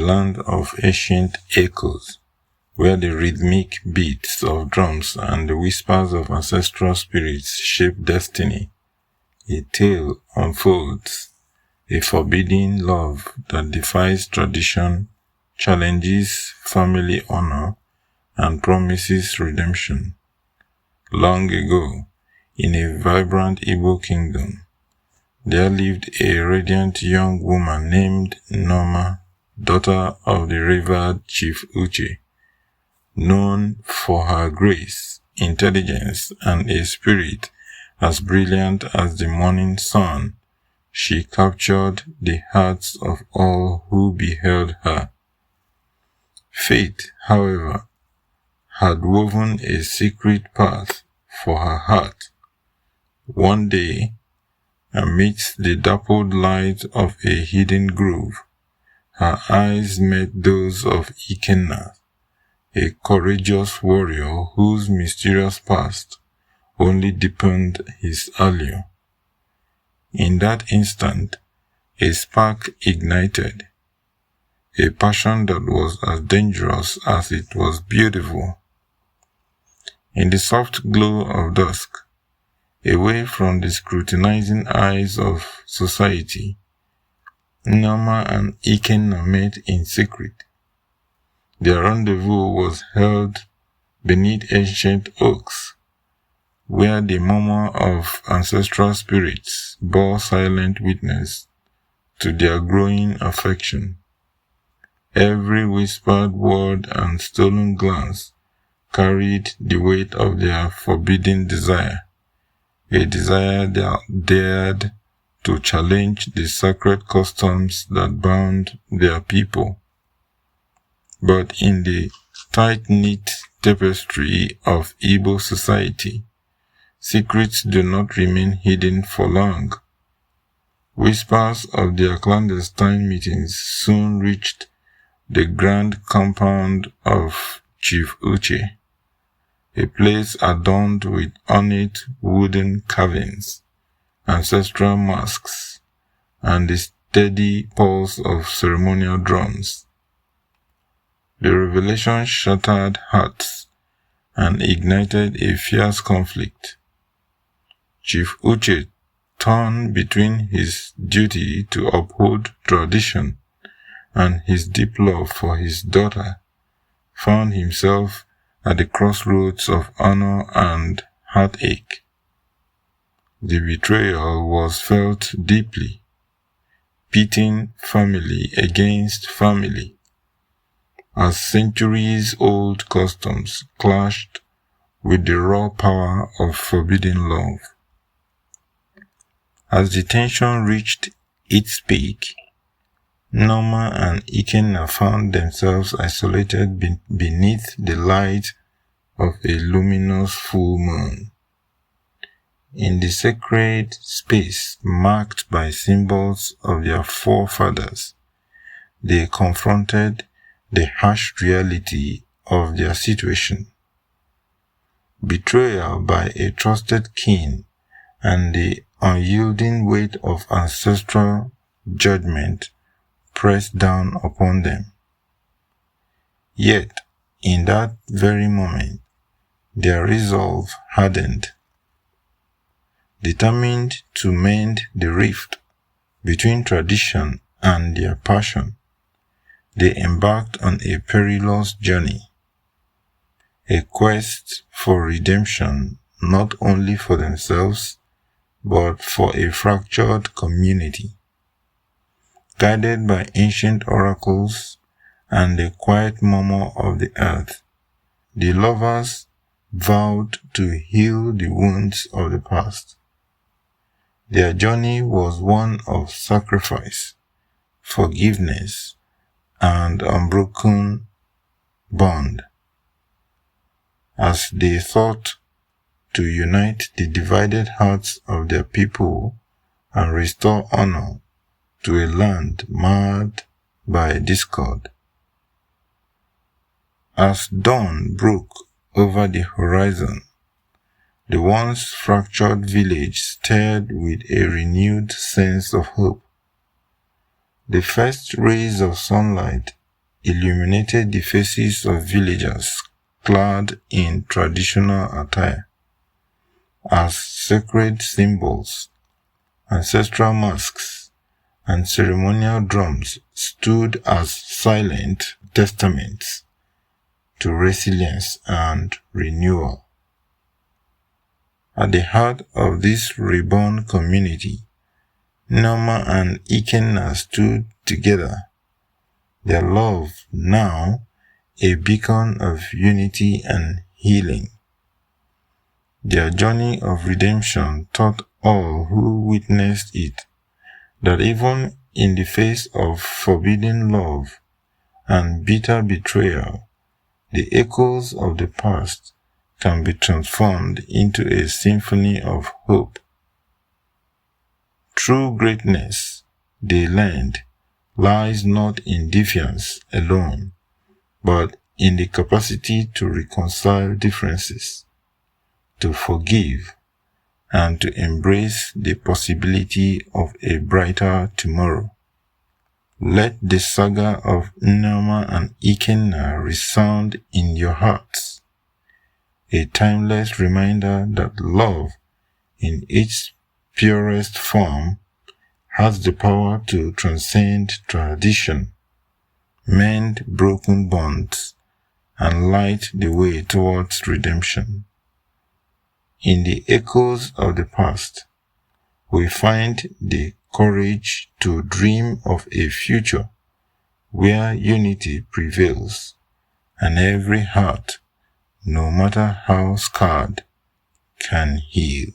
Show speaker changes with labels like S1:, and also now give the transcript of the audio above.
S1: land of ancient echoes, where the rhythmic beats of drums and the whispers of ancestral spirits shape destiny, a tale unfolds, a forbidding love that defies tradition, challenges family honor, and promises redemption. Long ago, in a vibrant Igbo kingdom, there lived a radiant young woman named Nneoma, daughter of the revered Chief Uche. Known for her grace, intelligence, and a spirit as brilliant as the morning sun, she captured the hearts of all who beheld her. Fate, however, had woven a secret path for her heart. One day, amidst the dappled light of a hidden grove, her eyes met those of Ikenna, a courageous warrior whose mysterious past only deepened his allure. In that instant, a spark ignited, a passion that was as dangerous as it was beautiful. In the soft glow of dusk, away from the scrutinizing eyes of society, Nneoma and Ikenna met in secret. Their rendezvous was held beneath ancient oaks, where the murmur of ancestral spirits bore silent witness to their growing affection. Every whispered word and stolen glance carried the weight of their forbidden desire, a desire that dared to challenge the sacred customs that bound their people. But in the tight-knit tapestry of Igbo society, secrets do not remain hidden for long. Whispers of their clandestine meetings soon reached the grand compound of Chief Uche, a place adorned with ornate wooden carvings, ancestral masks, and the steady pulse of ceremonial drums. The revelation shattered hearts and ignited a fierce conflict. Chief Uche, torn between his duty to uphold tradition and his deep love for his daughter, found himself at the crossroads of honor and heartache. The betrayal was felt deeply, pitting family against family, as centuries-old customs clashed with the raw power of forbidden love. As the tension reached its peak, Nneoma and Ikenna found themselves isolated beneath the light of a luminous full moon. In the sacred space marked by symbols of their forefathers, they confronted the harsh reality of their situation. Betrayal by a trusted kin and the unyielding weight of ancestral judgment pressed down upon them. Yet, in that very moment, their resolve hardened. Determined to mend the rift between tradition and their passion, they embarked on a perilous journey, a quest for redemption not only for themselves, but for a fractured community. Guided by ancient oracles and the quiet murmur of the earth, the lovers vowed to heal the wounds of the past. Their journey was one of sacrifice, forgiveness, and unbroken bond. As they sought to unite the divided hearts of their people and restore honor to a land marred by discord. As dawn broke over the horizon, the once fractured village stirred with a renewed sense of hope. The first rays of sunlight illuminated the faces of villagers clad in traditional attire. As sacred symbols, ancestral masks, and ceremonial drums stood as silent testaments to resilience and renewal. At the heart of this reborn community, Nneoma and Ikenna stood together, their love now a beacon of unity and healing. Their journey of redemption taught all who witnessed it that even in the face of forbidden love and bitter betrayal, the echoes of the past can be transformed into a symphony of hope. True greatness, they learned, lies not in defiance alone, but in the capacity to reconcile differences, to forgive, and to embrace the possibility of a brighter tomorrow. Let the saga of Nneoma and Ikenna resound in your hearts, a timeless reminder that love, in its purest form, has the power to transcend tradition, mend broken bonds, and light the way towards redemption. In the echoes of the past, we find the courage to dream of a future where unity prevails and every heart, no matter how scarred, can heal.